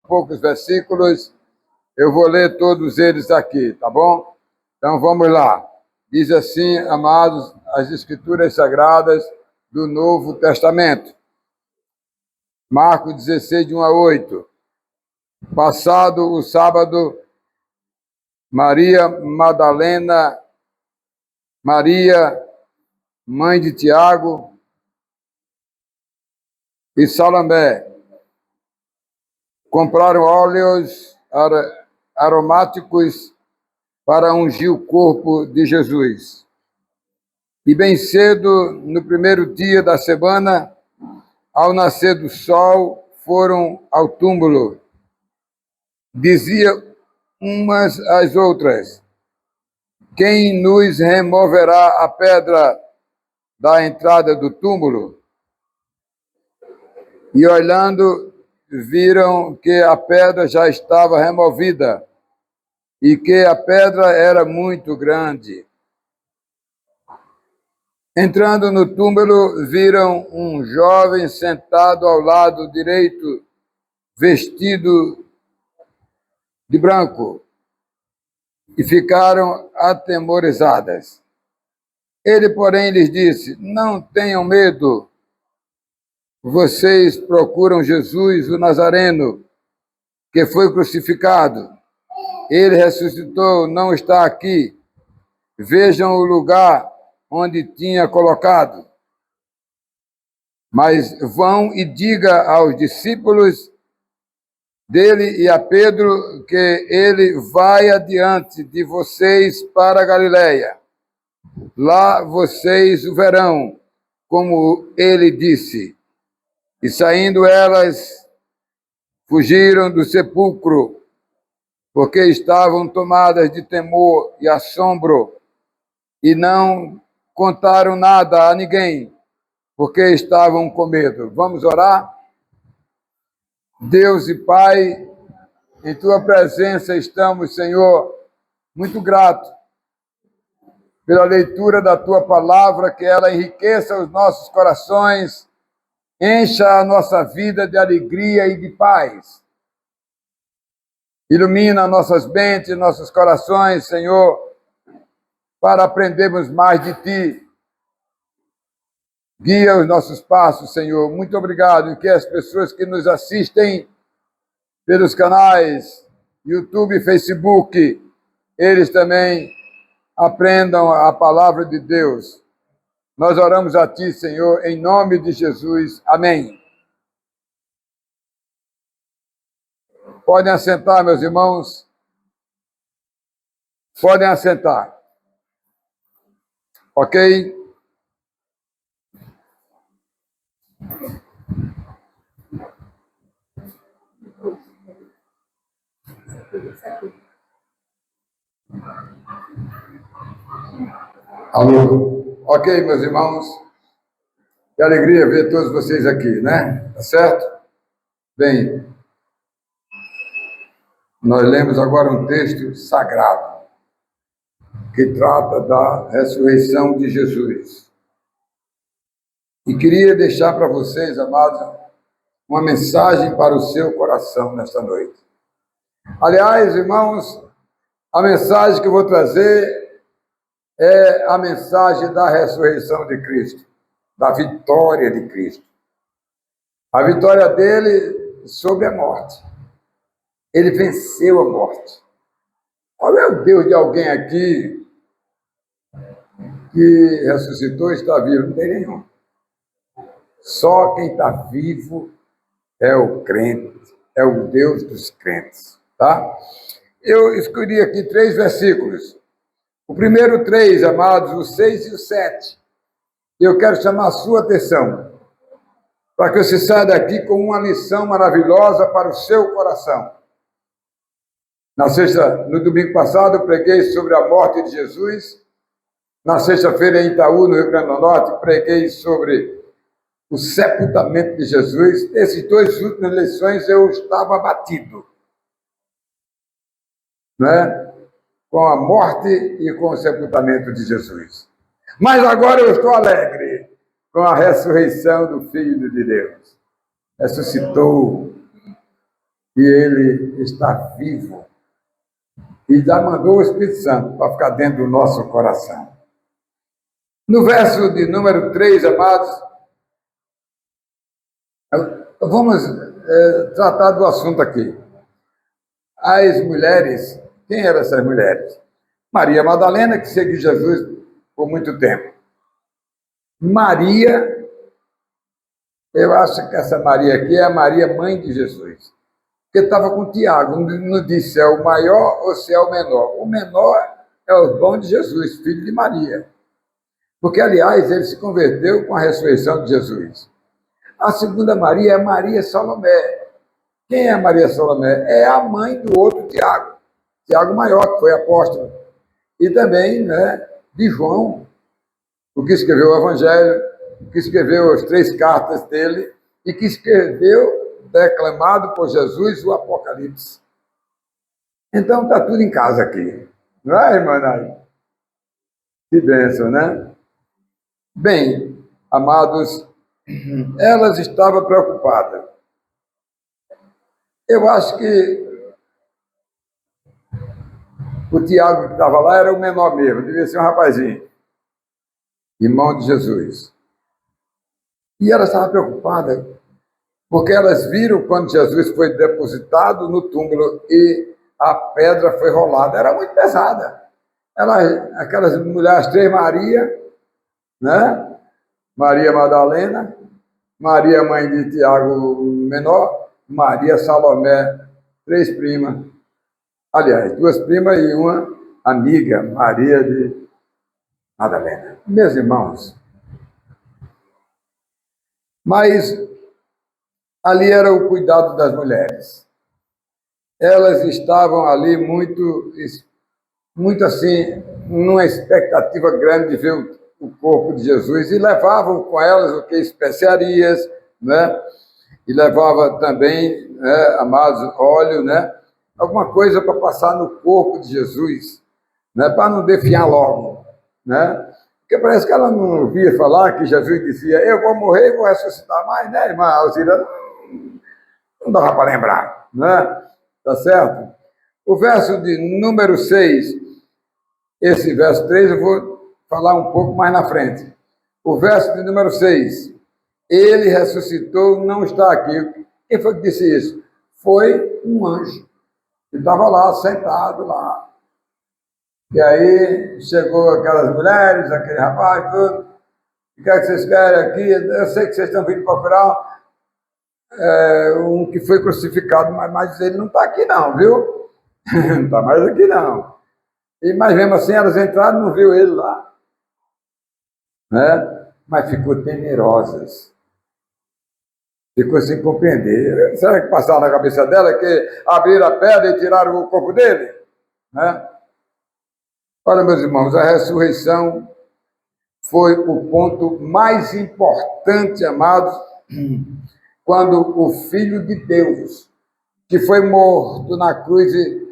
poucos versículos, eu vou ler todos eles aqui, tá bom? Então vamos lá. Diz assim, amados, as Escrituras Sagradas do Novo Testamento. Marcos 16, de 1 a 8. Passado o sábado, Maria Madalena, Maria, mãe de Tiago, e Salomé compraram óleos aromáticos para ungir o corpo de Jesus. E bem cedo, no primeiro dia da semana, ao nascer do sol, foram ao túmulo. Dizia umas às outras: quem nos removerá a pedra da entrada do túmulo? E olhando, viram que a pedra já estava removida e que a pedra era muito grande. Entrando no túmulo, viram um jovem sentado ao lado direito, vestido de branco, e ficaram atemorizadas. Ele, porém, lhes disse: não tenham medo. Vocês procuram Jesus, o Nazareno, que foi crucificado. Ele ressuscitou, não está aqui. Vejam o lugar onde tinha colocado. Mas vão e diga aos discípulos dele e a Pedro que ele vai adiante de vocês para a Galileia. Lá vocês o verão, como ele disse. E saindo elas, fugiram do sepulcro, porque estavam tomadas de temor e assombro, e não contaram nada a ninguém, porque estavam com medo. Vamos orar? Deus e Pai, em Tua presença estamos, Senhor, muito gratos pela leitura da Tua palavra, que ela enriqueça os nossos corações, encha a nossa vida de alegria e de paz. Ilumina nossas mentes, nossos corações, Senhor, para aprendermos mais de Ti. Guia os nossos passos, Senhor. Muito obrigado. E que as pessoas que nos assistem pelos canais YouTube e Facebook, eles também aprendam a palavra de Deus. Nós oramos a Ti, Senhor, em nome de Jesus. Amém. Podem assentar, meus irmãos. Podem assentar. Ok? Alô? Ok, meus irmãos. Que alegria ver todos vocês aqui, né? Tá certo? Bem, nós lemos agora um texto sagrado que trata da ressurreição de Jesus. E queria deixar para vocês, amados, uma mensagem para o seu coração nesta noite. Aliás, irmãos, a mensagem que eu vou trazer é a mensagem da ressurreição de Cristo, da vitória de Cristo. A vitória dele sobre a morte. Ele venceu a morte. Qual é o Deus de alguém aqui que ressuscitou e está vivo? Não tem nenhum. Só quem está vivo é o crente, é o Deus dos crentes, tá? Eu escolhi aqui 3 versículos. O primeiro 3, amados, o 6 e o 7. Eu quero chamar a sua atenção para que você saia daqui com uma lição maravilhosa para o seu coração. No domingo passado, eu preguei sobre a morte de Jesus. Na sexta-feira, em Itaú, no Rio Grande do Norte, preguei sobre o sepultamento de Jesus. Nesses 2 últimas lições, eu estava abatido, né? Com a morte e com o sepultamento de Jesus. Mas agora eu estou alegre com a ressurreição do Filho de Deus. Ressuscitou. e ele está vivo. E já mandou o Espírito Santo para ficar dentro do nosso coração. No verso de número 3, amados, vamos tratar do assunto aqui. As mulheres, quem eram essas mulheres? Maria Madalena, que seguiu Jesus por muito tempo. Maria, eu acho que essa Maria aqui é a Maria, mãe de Jesus. Porque estava com Tiago, não disse se é o maior ou se é o menor. O menor é o irmão de Jesus, filho de Maria. Porque, aliás, ele se converteu com a ressurreição de Jesus. A segunda Maria é Maria Salomé. Quem é Maria Salomé? É a mãe do outro Tiago. Tiago maior, que foi apóstolo. E também, né, de João, o que escreveu o Evangelho, o que escreveu as 3 cartas dele e que escreveu, declamado por Jesus, o Apocalipse. Então, está tudo em casa aqui. Não é, irmã Nai? Que bênção, né? Bem, amados, elas estavam preocupadas. Eu acho que o Tiago que estava lá era o menor mesmo, devia ser um rapazinho, irmão de Jesus. E elas estavam preocupadas, porque elas viram quando Jesus foi depositado no túmulo e a pedra foi rolada. Era muito pesada. Aquelas mulheres, 3 Maria, né? Maria Madalena, Maria, mãe de Tiago menor, Maria Salomé, 3 primas. Aliás, 2 primas e uma amiga, Maria de Madalena. Meus irmãos. Mas ali era o cuidado das mulheres. Elas estavam ali muito assim, numa expectativa grande de ver o corpo de Jesus, e levavam com elas o que? Especiarias, né? E levava também, né, amados, óleo, né? Alguma coisa para passar no corpo de Jesus, né? Para não definhar logo, né? Porque parece que ela não ouvia falar que Jesus dizia: eu vou morrer e vou ressuscitar mais, né, irmã Alzira? Não dava para lembrar, né? Tá certo? O verso de número 6, esse verso 3 eu vou falar um pouco mais na frente. O verso de número 6, ele ressuscitou, não está aqui. Quem foi que disse isso? Foi um anjo. Ele estava lá, sentado lá. E aí chegou aquelas mulheres, aquele rapaz, tudo. O que é que vocês querem aqui? Eu sei que vocês estão vindo procurar um que foi crucificado, mas ele não está aqui não, viu? Não está mais aqui não. Mas mesmo assim elas entraram e não viu ele lá. Né? Mas ficou temerosas. Ficou sem compreender. Será que passaram na cabeça dela que abriram a pedra e tiraram o corpo dele? Né? Olha, meus irmãos, a ressurreição foi o ponto mais importante, amados, quando o Filho de Deus, que foi morto na cruz e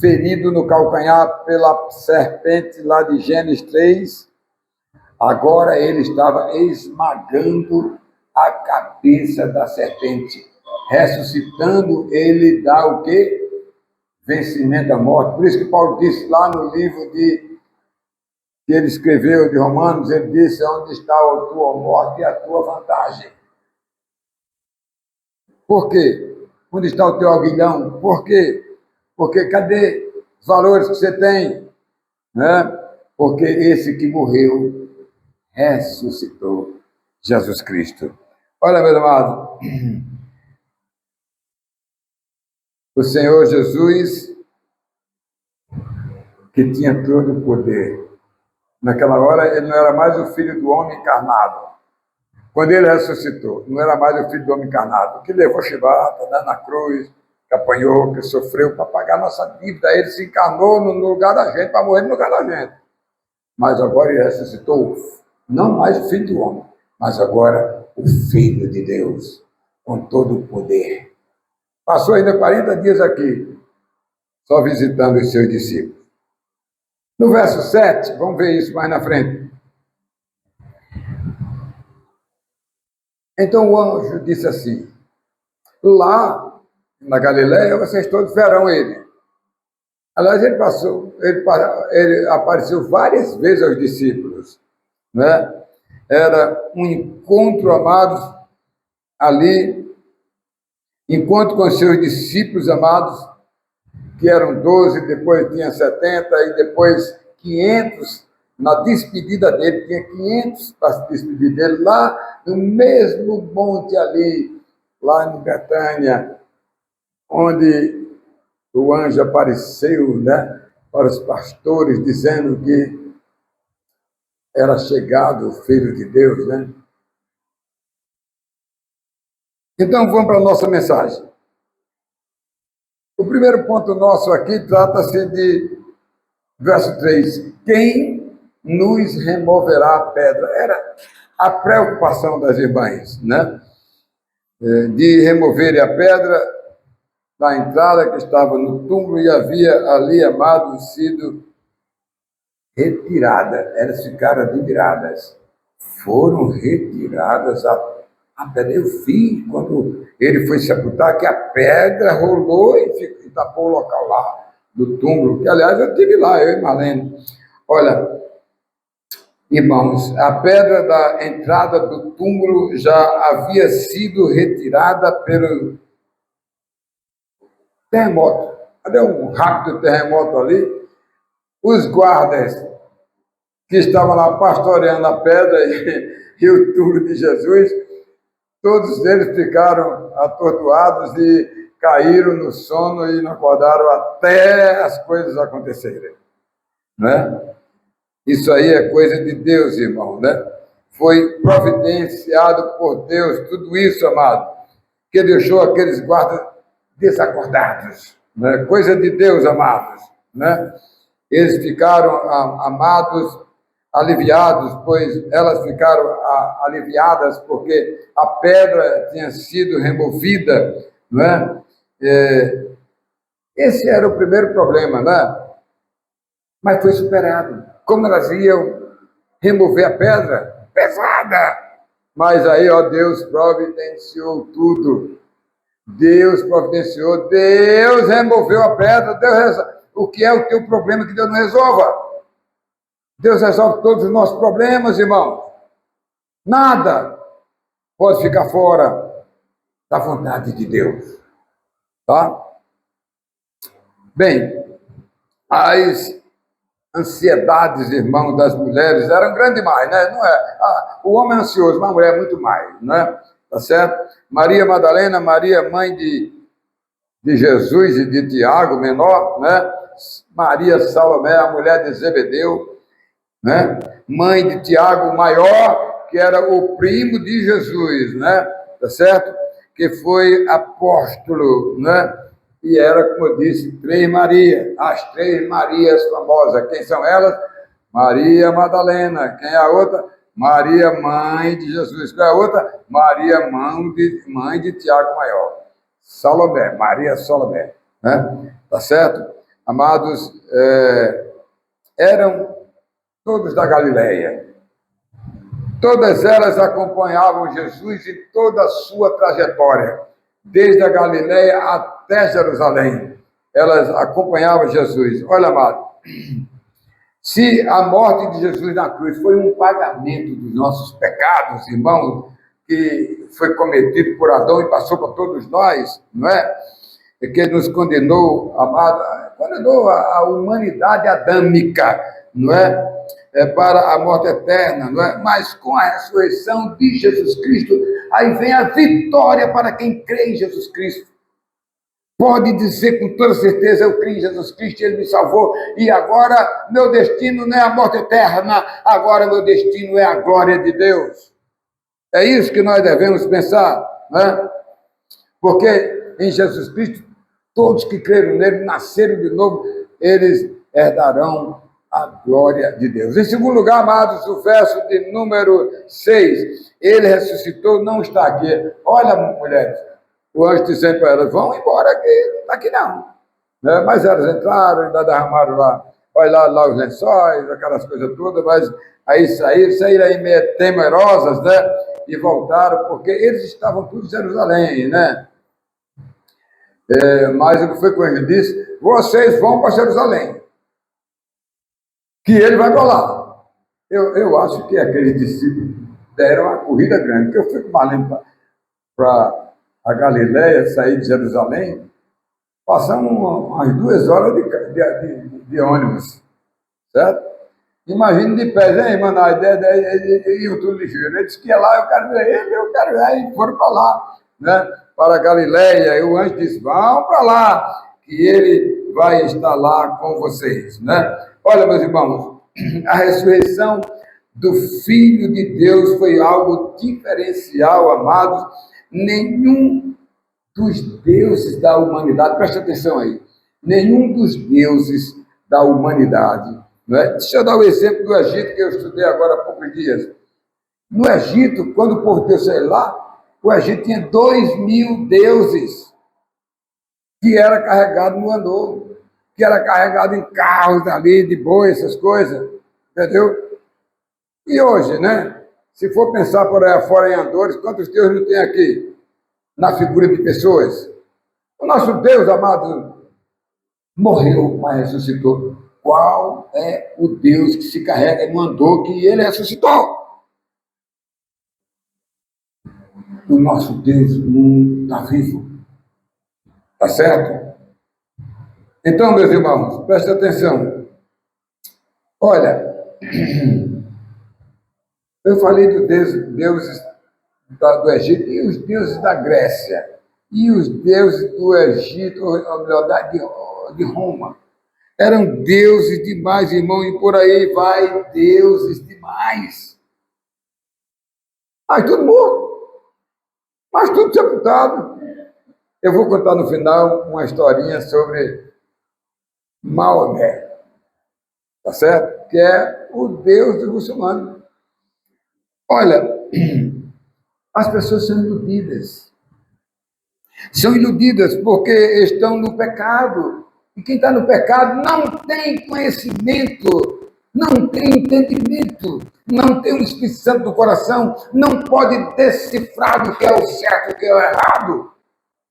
ferido no calcanhar pela serpente lá de Gênesis 3, agora ele estava esmagando a cabeça da serpente, ressuscitando, ele dá o quê? Vencimento à morte. Por isso que Paulo disse lá no livro que ele escreveu de Romanos, ele disse: onde está a tua morte e a tua vantagem? Por quê? Onde está o teu aguilhão? Por quê? Porque cadê os valores que você tem? Né? Porque esse que morreu ressuscitou, Jesus Cristo. Olha, meu amado, o Senhor Jesus, que tinha todo o poder, naquela hora ele não era mais o Filho do homem encarnado. Quando ele ressuscitou, não era mais o Filho do homem encarnado, que levou chibata, né, na cruz, que apanhou, que sofreu para pagar nossa dívida. Ele se encarnou no lugar da gente, para morrer no lugar da gente. Mas agora ele ressuscitou, não mais o Filho do homem, mas agora o Filho de Deus, com todo o poder. Passou ainda 40 dias aqui, só visitando os seus discípulos. No verso 7, vamos ver isso mais na frente. Então o anjo disse assim: lá na Galileia, vocês todos verão ele. Aliás, ele apareceu várias vezes aos discípulos, né? Era um encontro, amados, ali, encontro com seus discípulos amados, que eram 12, depois tinha 70, e depois 500, na despedida dele, tinha 500 para se despedir dele, lá no mesmo monte ali, lá em Betânia, onde o anjo apareceu, né, para os pastores, dizendo que era chegado o Filho de Deus, né? Então, vamos para a nossa mensagem. O primeiro ponto nosso aqui trata-se de verso 3. Quem nos removerá a pedra? Era a preocupação das irmãs, né? De removerem a pedra da entrada que estava no túmulo e havia ali, amados, sido retirada. Elas ficaram admiradas. Foram retiradas a pedra. Eu vi quando ele foi sepultar que a pedra rolou e tapou o local lá do túmulo, que aliás eu estive lá, eu e Marlene. Olha, irmãos, a pedra da entrada do túmulo já havia sido retirada pelo terremoto. Deu um rápido terremoto ali. Os guardas que estavam lá pastoreando a pedra e o túmulo de Jesus, todos eles ficaram atordoados e caíram no sono e não acordaram até as coisas acontecerem, né? Isso aí é coisa de Deus, irmão, né? Foi providenciado por Deus, tudo isso, amado, que deixou aqueles guardas desacordados, né? Coisa de Deus, amados, né? Eles ficaram, amados, aliviados, pois elas ficaram aliviadas porque a pedra tinha sido removida, né? Esse era o primeiro problema, né? Mas foi superado. Como elas iam remover a pedra? Pesada! Mas aí, ó, Deus providenciou tudo. Deus providenciou, Deus removeu a pedra. O que é o teu problema que Deus não resolva? Deus resolve todos os nossos problemas, irmão. Nada pode ficar fora da vontade de Deus. Tá? Bem, as ansiedades, irmão, das mulheres eram grandes demais, né? Não é? O homem é ansioso, mas a mulher é muito mais, né? Tá certo? Maria Madalena, Maria, mãe de Jesus e de Tiago, menor, né? Maria Salomé, a mulher de Zebedeu, né? Mãe de Tiago, maior, que era o primo de Jesus, né? Tá certo? Que foi apóstolo, né? E era, como eu disse, 3 Marias, as 3 Marias famosas. Quem são elas? Maria Madalena. Quem é a outra? Maria, mãe de Jesus. Qual é a outra? Maria, mãe de Tiago Maior. Salomé, Maria Salomé. Né? Tá certo? Amados, eram todos da Galileia. Todas elas acompanhavam Jesus em toda a sua trajetória, desde a Galileia até Jerusalém. Elas acompanhavam Jesus. Olha, amado, se a morte de Jesus na cruz foi um pagamento dos nossos pecados, irmão, que foi cometido por Adão e passou para todos nós, não é? Que nos condenou, amado, condenou a humanidade adâmica, não é? Para a morte eterna, não é? Mas com a ressurreição de Jesus Cristo, aí vem a vitória para quem crê em Jesus Cristo. Pode dizer com toda certeza, eu creio em Jesus Cristo, Ele me salvou, e agora meu destino não é a morte eterna, agora meu destino é a glória de Deus. É isso que nós devemos pensar, né? Porque em Jesus Cristo, todos que creram nele, nasceram de novo, eles herdarão a glória de Deus. Em segundo lugar, amados, o verso de número 6, ele ressuscitou, não está aqui. Olha, mulheres, o anjo dizendo para elas, vão embora, que não está aqui não. Né? Mas elas entraram, ainda derramaram lá, olha lá os lençóis, aquelas coisas todas, mas aí saíram aí meio temerosas, né? E voltaram, porque eles estavam todos em Jerusalém, né? Mas o que foi que o anjo disse? Vocês vão para Jerusalém, que ele vai para lá. Eu acho que aqueles discípulos deram uma corrida grande, porque eu fui com Marlene para a Galiléia, sair de Jerusalém, passamos umas 2 horas de ônibus, certo? Imagina de pé, hein, mano, a ideia e o tudo ligeiro. Ele disse que ia lá, eu quero ver ele, eu quero ver, e foram para lá, né? Para a Galiléia, e o anjo disse, vão para lá, que ele vai estar lá com vocês, né? Olha, meus irmãos, a ressurreição do Filho de Deus foi algo diferencial, amados. Nenhum dos deuses da humanidade, preste atenção aí, nenhum dos deuses da humanidade, não é? Deixa eu dar o exemplo do Egito, que eu estudei agora há poucos dias. No Egito, quando o povo Deus saiu lá, o Egito tinha 2.000 deuses, que era carregado no andor, que era carregado em carros ali, de boi, essas coisas, entendeu? E hoje, né? Se for pensar por aí fora em andores, quantos deuses não tem aqui? Na figura de pessoas. O nosso Deus, amado, morreu, mas ressuscitou. Qual é o Deus que se carrega no andor que ele ressuscitou? O nosso Deus não está vivo. Tá certo? Então, meus irmãos, prestem atenção. Olha, eu falei dos deuses do Egito e os deuses da Grécia. E os deuses do Egito, ou melhor, de Roma. Eram deuses demais, irmão, e por aí vai deuses demais. Mas tudo morto, mas tudo sepultado. Eu vou contar no final uma historinha sobre Maomé, tá certo? Que é o Deus dos muçulmanos. Olha, as pessoas são iludidas. São iludidas porque estão no pecado. E quem está no pecado não tem conhecimento, não tem entendimento, não tem o Espírito Santo do coração, não pode decifrar o que é o certo e o que é o errado.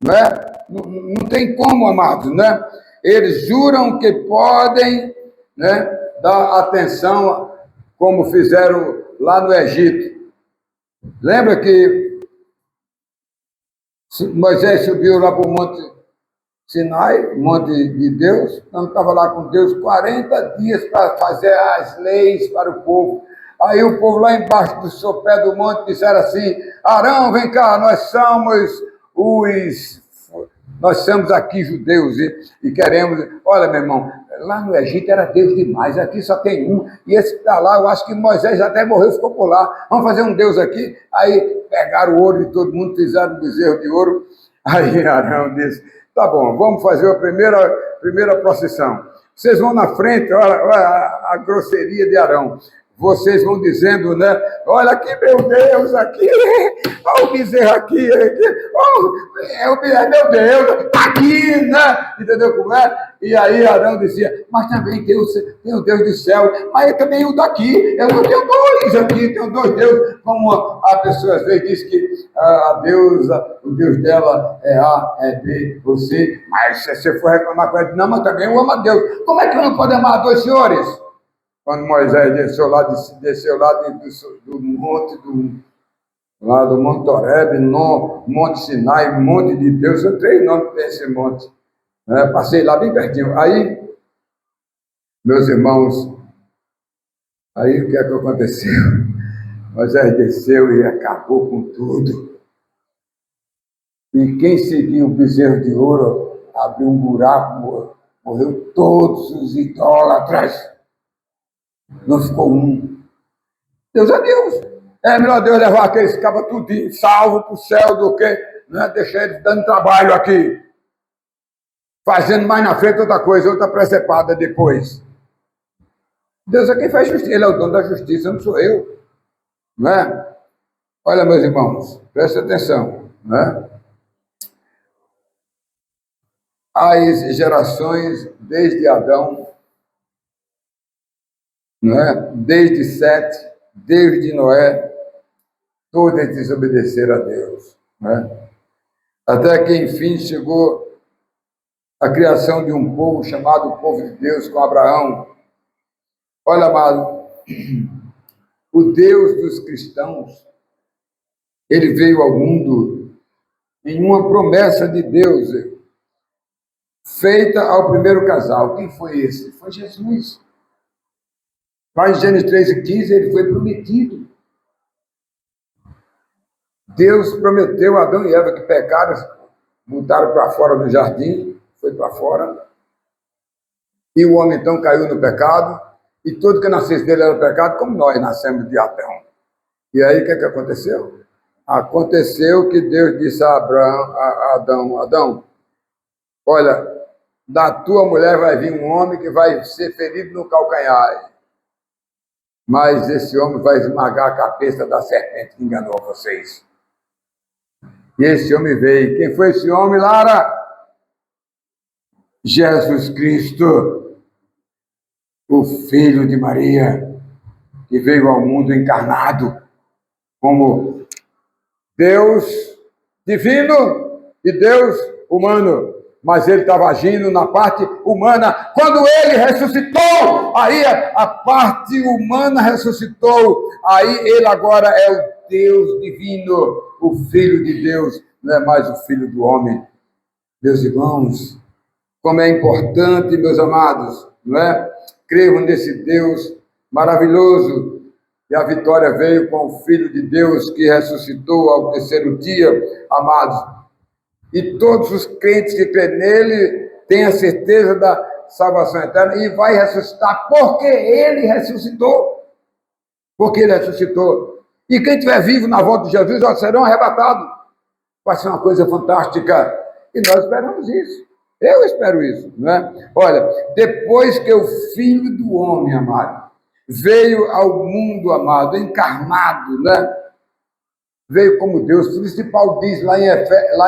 Né? Não tem como, amados, né? Eles juram que podem, né, dar atenção, como fizeram lá no Egito. Lembra que Moisés subiu lá para o Monte Sinai, monte de Deus, então estava lá com Deus 40 dias para fazer as leis para o povo. Aí o povo lá embaixo do sopé do monte disseram assim, Arão, vem cá, nós somos aqui judeus e queremos... Olha, meu irmão, lá no Egito era Deus demais, aqui só tem um, e esse que está lá, eu acho que Moisés até morreu, ficou por lá, vamos fazer um Deus aqui. Aí pegaram o ouro de todo mundo, fizeram um bezerro de ouro. Aí Arão disse, tá bom, vamos fazer a primeira procissão. Vocês vão na frente, olha a grosseria de Arão. Vocês vão dizendo, né? Olha aqui, meu Deus, aqui, olha o bezerro aqui, meu Deus, aqui, né? Entendeu como é? E aí Arão dizia, mas também tem o Deus do céu, mas também o daqui, eu tenho dois aqui, tenho dois deuses, como a pessoa às vezes diz que o Deus dela é A, é B, você, mas se você for reclamar com ele, não, mas também eu amo a Deus. Como é que eu não pode amar dois senhores? Quando Moisés desceu lá do monte, lá do Monte Horebe, no Monte Sinai, monte de Deus, eu 3 nomes para esse monte. Passei lá bem pertinho. Aí, meus irmãos, aí o que é que aconteceu? Moisés desceu e acabou com tudo. E quem seguiu o bezerro de ouro abriu um buraco, morreu todos os idólatras. Não ficou um. Deus é Deus. É melhor Deus levar aqueles cabas tudinho salvo para o céu do que, né, deixar eles dando trabalho aqui. Fazendo mais na frente outra coisa, outra precepada depois. Deus é quem faz justiça, Ele é o dono da justiça, não sou eu. Não é? Olha, meus irmãos, preste atenção. Não é? As gerações desde Adão, não é? Desde Sete, desde Noé, todas desobedeceram a Deus. Não é? Até que, enfim, chegou a criação de um povo chamado povo de Deus com Abraão. Olha, amado, o Deus dos cristãos, ele veio ao mundo em uma promessa de Deus feita ao primeiro casal. Quem foi esse? Foi Jesus. Lá em Gênesis 3:15, ele foi prometido. Deus prometeu a Adão e Eva que pecaram, mudaram para fora do jardim, foi para fora. E o homem então caiu no pecado, e tudo que nascesse dele era pecado, como nós nascemos de Adão. E aí o que aconteceu? Aconteceu que Deus disse a Adão, olha, da tua mulher vai vir um homem que vai ser ferido no calcanhar, mas esse homem vai esmagar a cabeça da serpente que enganou vocês. E esse homem veio. Quem foi esse homem, Lara? Jesus Cristo, o Filho de Maria, que veio ao mundo encarnado como Deus divino e Deus humano. Mas ele estava agindo na parte humana. Quando ele ressuscitou, aí a parte humana ressuscitou. Aí ele agora é o Deus divino, o Filho de Deus, não é mais o Filho do homem. Meus irmãos, como é importante, meus amados, não é? Creio nesse Deus maravilhoso. E a vitória veio com o Filho de Deus que ressuscitou ao terceiro dia, amados. E todos os crentes que creem nele têm a certeza da salvação eterna e vai ressuscitar porque ele ressuscitou. Porque ele ressuscitou. E quem estiver vivo na volta de Jesus, já serão arrebatados. Vai ser uma coisa fantástica. E nós esperamos isso. Eu espero isso, não é? Olha, depois que o Filho do Homem, amado, veio ao mundo, amado, encarnado, né? Veio como Deus. Por isso que Paulo diz lá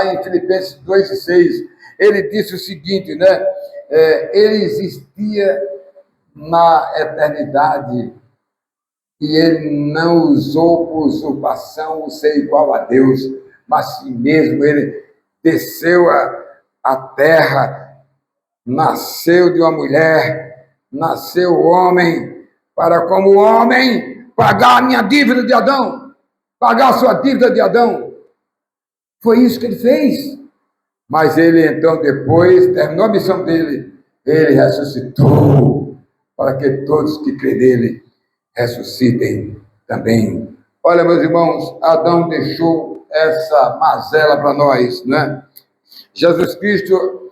em Filipenses 2:6, ele disse o seguinte, né? Ele existia na eternidade e ele não usou por usurpação o ser igual a Deus, mas si mesmo ele desceu a terra, nasceu de uma mulher, nasceu homem, para como homem pagar a minha dívida de Adão, pagar a sua dívida de Adão. Foi isso que ele fez. Mas ele então, depois, terminou a missão dele, ele ressuscitou, para que todos que crêem nele ressuscitem também. Olha, meus irmãos, Adão deixou essa mazela para nós, né? Jesus Cristo,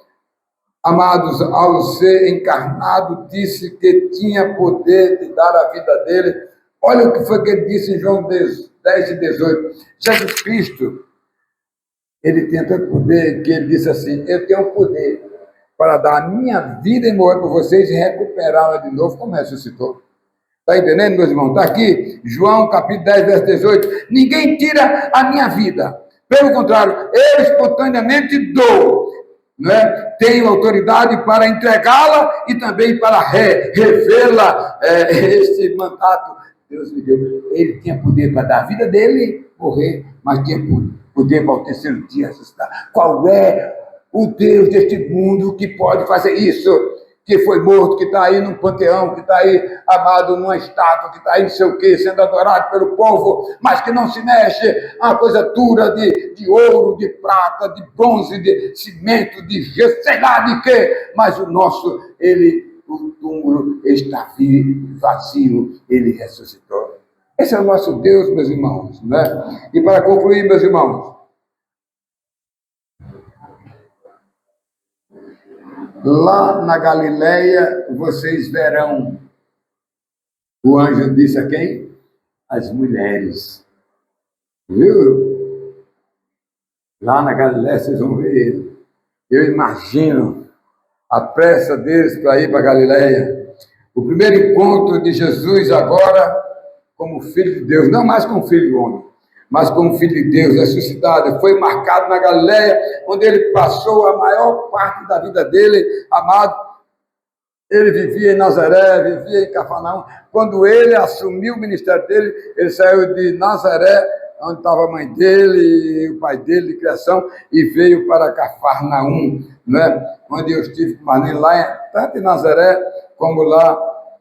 amados, ao ser encarnado, disse que tinha poder de dar a vida dele. Olha o que foi que ele disse em João 10:18. Jesus Cristo, ele tem tanto poder que ele disse assim, eu tenho poder para dar a minha vida e morrer por vocês e recuperá-la de novo, como ressuscitou. Está entendendo, meus irmãos? Está aqui, João capítulo 10, verso 18. Ninguém tira a minha vida. Pelo contrário, eu espontaneamente dou. Não é? Tenho autoridade para entregá-la e também para revê-la. Este mandato Deus me deu. Ele tinha poder para dar a vida dele, morrer, mas tinha poder para o terceiro dia ressuscitar. Qual é o Deus deste mundo que pode fazer isso? Que foi morto, que está aí num panteão, que está aí amado numa estátua, que está aí não sei o quê, sendo adorado pelo povo, mas que não se mexe, uma coisa dura de ouro, de prata, de bronze, de cimento, de gesso, sei lá de quê, mas o nosso, o túmulo está vazio, ele ressuscitou. Esse é o nosso Deus, meus irmãos, né? E para concluir, meus irmãos, lá na Galileia, vocês verão, o anjo disse a quem? As mulheres. Viu? Lá na Galileia, vocês vão ver ele. Eu imagino a pressa deles para ir para a Galileia. O primeiro encontro de Jesus agora, como Filho de Deus, não mais como Filho do homem, mas como Filho de Deus ressuscitado, foi marcado na Galileia, onde ele passou a maior parte da vida dele, amado. Ele vivia em Nazaré, vivia em Cafarnaum. Quando ele assumiu o ministério dele, ele saiu de Nazaré, onde estava a mãe dele e o pai dele de criação, e veio para Cafarnaum, né? Onde eu estive com Marlene lá, tanto em Nazaré como lá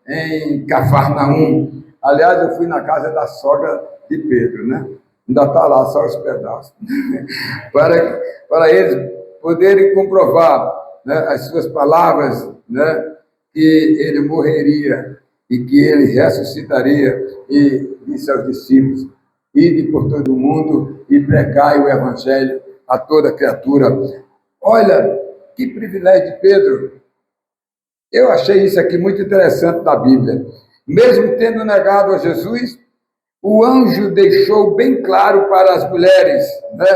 em Cafarnaum. Aliás, eu fui na casa da sogra de Pedro, né? Ainda está lá só os pedaços. para eles poderem comprovar, né, as suas palavras, né, que ele morreria e que ele ressuscitaria, e disse aos discípulos: ide por todo o mundo e pregai o evangelho a toda criatura. Olha, que privilégio de Pedro. Eu achei isso aqui muito interessante da Bíblia. Mesmo tendo negado a Jesus, o anjo deixou bem claro para as mulheres, né,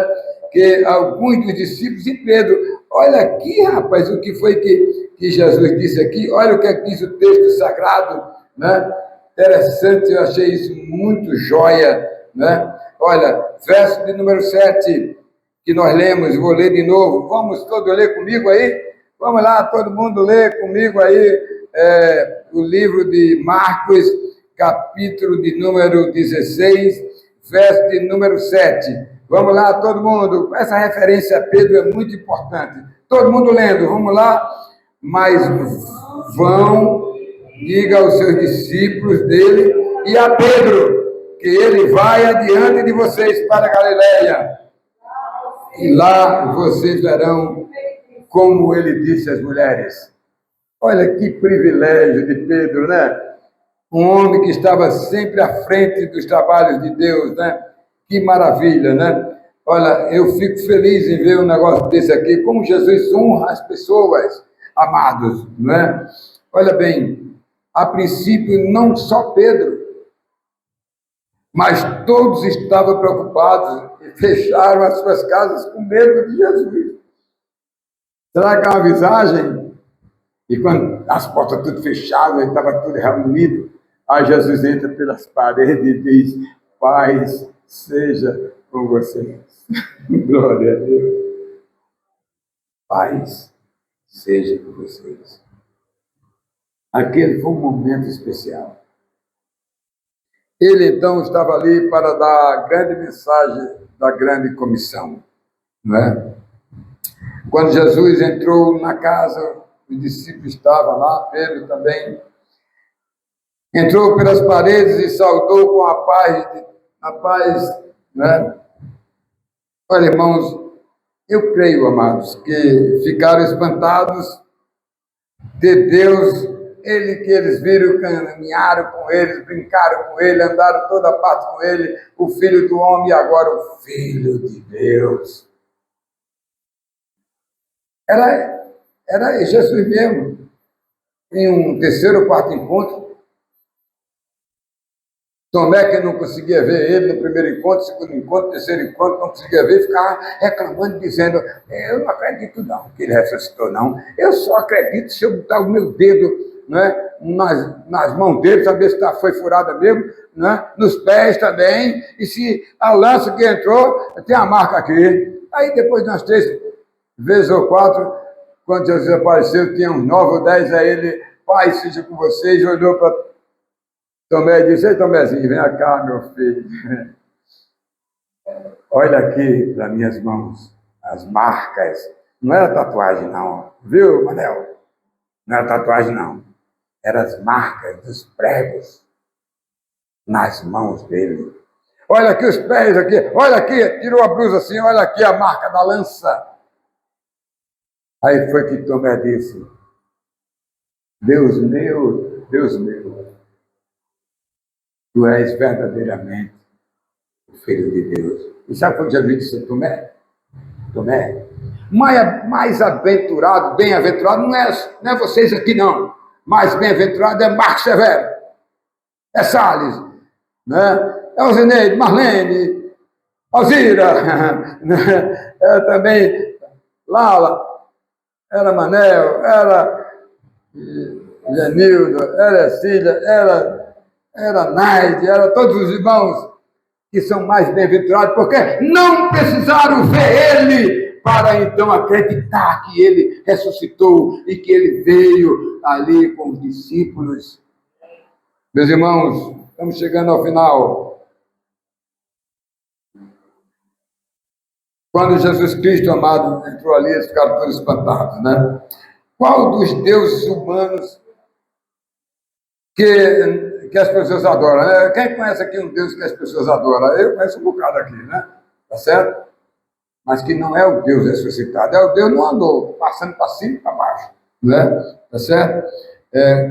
que alguns dos discípulos e Pedro, olha aqui, rapaz, o que foi que Jesus disse aqui, olha o que diz o texto sagrado, né? Interessante, eu achei isso muito joia, né? Olha, verso de número 7, que nós lemos, vou ler de novo, vamos todos ler comigo aí? Vamos lá, todo mundo ler comigo aí, o livro de Marcos, capítulo de número 16, verso de número 7. Vamos lá, todo mundo. Essa referência a Pedro é muito importante. Todo mundo lendo, vamos lá. Mas vão, diga aos seus discípulos dele e a Pedro, que ele vai adiante de vocês para a Galileia. E lá vocês verão como ele disse às mulheres. Olha que privilégio de Pedro, né? Um homem que estava sempre à frente dos trabalhos de Deus, né? Que maravilha, né? Olha, eu fico feliz em ver um negócio desse aqui, como Jesus honra as pessoas, amados, né? Olha bem, a princípio não só Pedro, mas todos estavam preocupados e fecharam as suas casas com medo de Jesus. Será que é uma visagem? E quando as portas tudo fechadas, estava tudo reunido, aí Jesus entra pelas paredes e diz: paz seja com vocês. Glória a Deus. Paz seja com vocês. Aquele foi um momento especial. Ele então estava ali para dar a grande mensagem da grande comissão, não é? Quando Jesus entrou na casa, os discípulos estavam lá, Pedro também, entrou pelas paredes e saudou com a paz, né? Olha, irmãos, eu creio, amados, que ficaram espantados de Deus, ele que eles viram, caminharam com eles, brincaram com ele, andaram toda parte com ele, o Filho do Homem e agora o Filho de Deus. Era Jesus mesmo. Em um terceiro ou quarto encontro, Tomé, que não conseguia ver ele no primeiro encontro, segundo encontro, terceiro encontro, não conseguia ver, ficava reclamando, dizendo: eu não acredito não que ele ressuscitou, não. Eu só acredito se eu botar o meu dedo, né, nas mãos dele, saber se foi furada mesmo, né, nos pés também, e se a lança que entrou, tem a marca aqui. Aí depois de umas 3 vezes ou 4, quando Jesus apareceu, tinha uns 9 ou 10, aí ele: Pai seja com vocês, olhou para Tomé e disse: ei, Tomézinho, vem cá, meu filho. Olha aqui para minhas mãos, as marcas. Não era tatuagem, não. Viu, Manel? Não era tatuagem, não. Eram as marcas dos pregos nas mãos dele. Olha aqui os pés, aqui. Olha aqui, tirou a blusa assim, olha aqui a marca da lança. Aí foi que Tomé disse: Deus meu, tu és verdadeiramente o Filho de Deus. E sabe quando Jesus disse a Tomé? Tomé, mais aventurado, bem-aventurado, não é vocês aqui não, mais bem-aventurado é Marcos Severo, é Salles, né? É Osineide, Marlene, Alzira, é também Lala, era Manel, era Genildo, era Cília, era Naide, era todos os irmãos que são mais bem-aventurados, porque não precisaram ver ele para então acreditar que ele ressuscitou e que ele veio ali com os discípulos. Meus irmãos, estamos chegando ao final. Quando Jesus Cristo, amado, entrou ali, eles ficaram todos espantados, né? Qual dos deuses humanos que as pessoas adoram, né? Quem conhece aqui um Deus que as pessoas adoram? Eu conheço um bocado aqui, né? Tá certo? Mas que não é o Deus ressuscitado, é o Deus não andou, passando para cima e para baixo, né? Tá certo?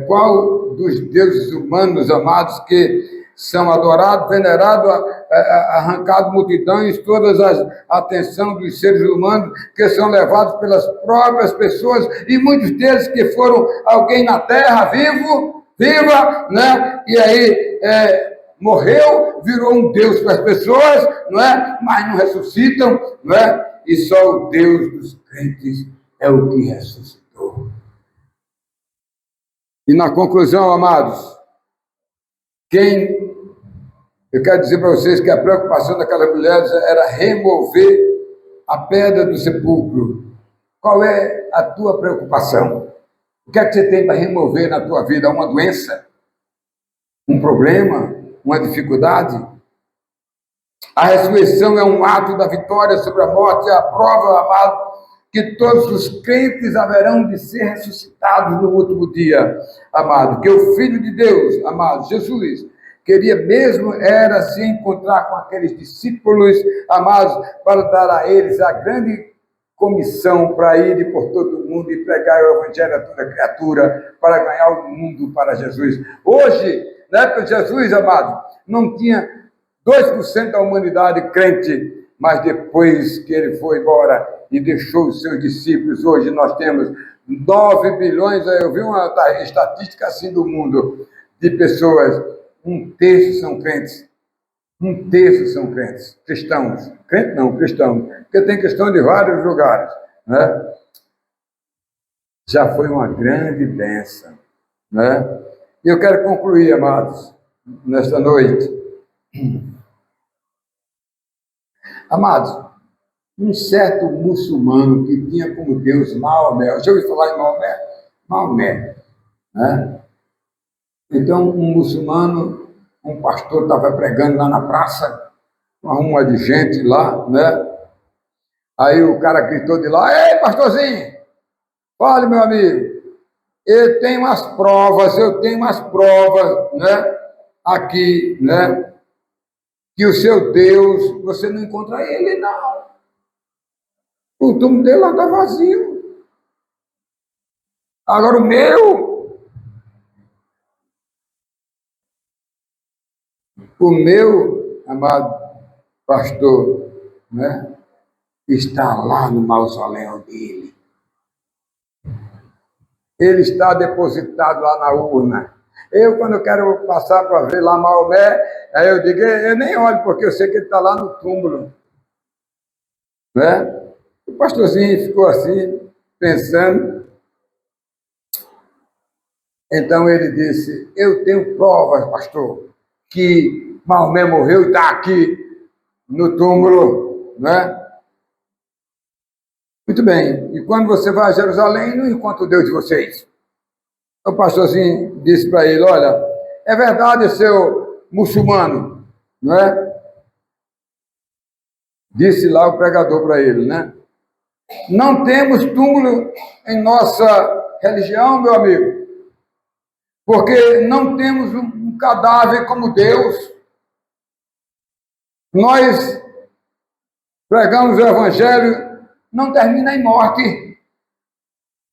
Qual dos deuses humanos, amados, que são adorados, venerados, arrancados multidões, todas as atenção dos seres humanos, que são levados pelas próprias pessoas, e muitos deles que foram alguém na terra, viva, né? E aí morreu, virou um Deus para as pessoas, não é? Mas não ressuscitam, não é? E só o Deus dos crentes é o que ressuscitou. E na conclusão, amados, eu quero dizer para vocês que a preocupação daquelas mulheres era remover a pedra do sepulcro. Qual é a tua preocupação? O que é que você tem para remover na tua vida? Uma doença? Um problema? Uma dificuldade? A ressurreição é um ato da vitória sobre a morte, é a prova, amado, que todos os crentes haverão de ser ressuscitados no último dia, amado. Que o Filho de Deus, amado, Jesus, queria mesmo era se encontrar com aqueles discípulos, amados, para dar a eles a grande comissão para ir por todo o mundo e pregar o evangelho a toda criatura, para ganhar o mundo para Jesus. Hoje, na época de Jesus, amado, não tinha 2% da humanidade crente, mas depois que ele foi embora e deixou os seus discípulos, hoje nós temos 9 bilhões, eu vi uma estatística assim do mundo, de pessoas, 1/3 são crentes. 1/3 são crentes, cristãos. Crente não, cristãos. Porque tem cristão de vários lugares, né? Já foi uma grande bênção, né? E eu quero concluir, amados, nesta noite. Amados, um certo muçulmano que tinha como Deus Maomé, já ouviu falar em Maomé? Maomé, né? Então, um muçulmano, um pastor estava pregando lá na praça, uma ruma de gente lá, né? Aí o cara gritou de lá: "Ei, pastorzinho, fale, meu amigo, eu tenho umas provas, né? Aqui, né? Que o seu Deus, você não encontra ele, não. O túmulo dele lá está vazio. Agora o meu, amado pastor, né, está lá no mausoléu dele. Ele está depositado lá na urna. Quando eu quero passar para ver lá Maomé, aí eu digo, eu nem olho, porque eu sei que ele está lá no túmulo. Né? O pastorzinho ficou assim, pensando. Então ele disse: "Eu tenho provas, pastor, que Maomé morreu e está aqui no túmulo, né?" Muito bem. E quando você vai a Jerusalém, não encontra o Deus de vocês. O pastorzinho disse para ele: "Olha, é verdade, seu muçulmano, não é?" Disse lá o pregador para ele, né? "Não temos túmulo em nossa religião, meu amigo, porque não temos um cadáver como Deus. Nós pregamos o evangelho, não termina em morte.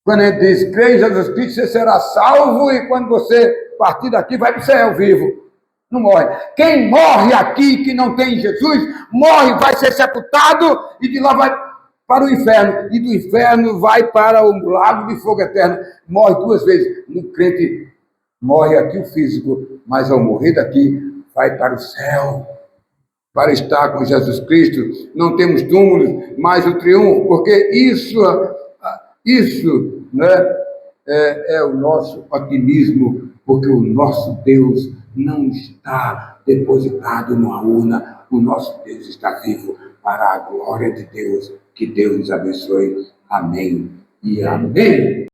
Quando ele diz, crê em Jesus Cristo, você será salvo, e quando você partir daqui, vai para o céu vivo. Não morre. Quem morre aqui, que não tem Jesus, morre, vai ser sepultado, e de lá vai para o inferno. E do inferno vai para o lago de fogo eterno. Morre 2 vezes. No crente, morre aqui o físico, mas ao morrer daqui, vai para o céu, para estar com Jesus Cristo. Não temos túmulos, mas o triunfo, porque isso, né, é o nosso otimismo, porque o nosso Deus não está depositado numa urna, o nosso Deus está vivo para a glória de Deus. Que Deus nos abençoe. Amém e amém.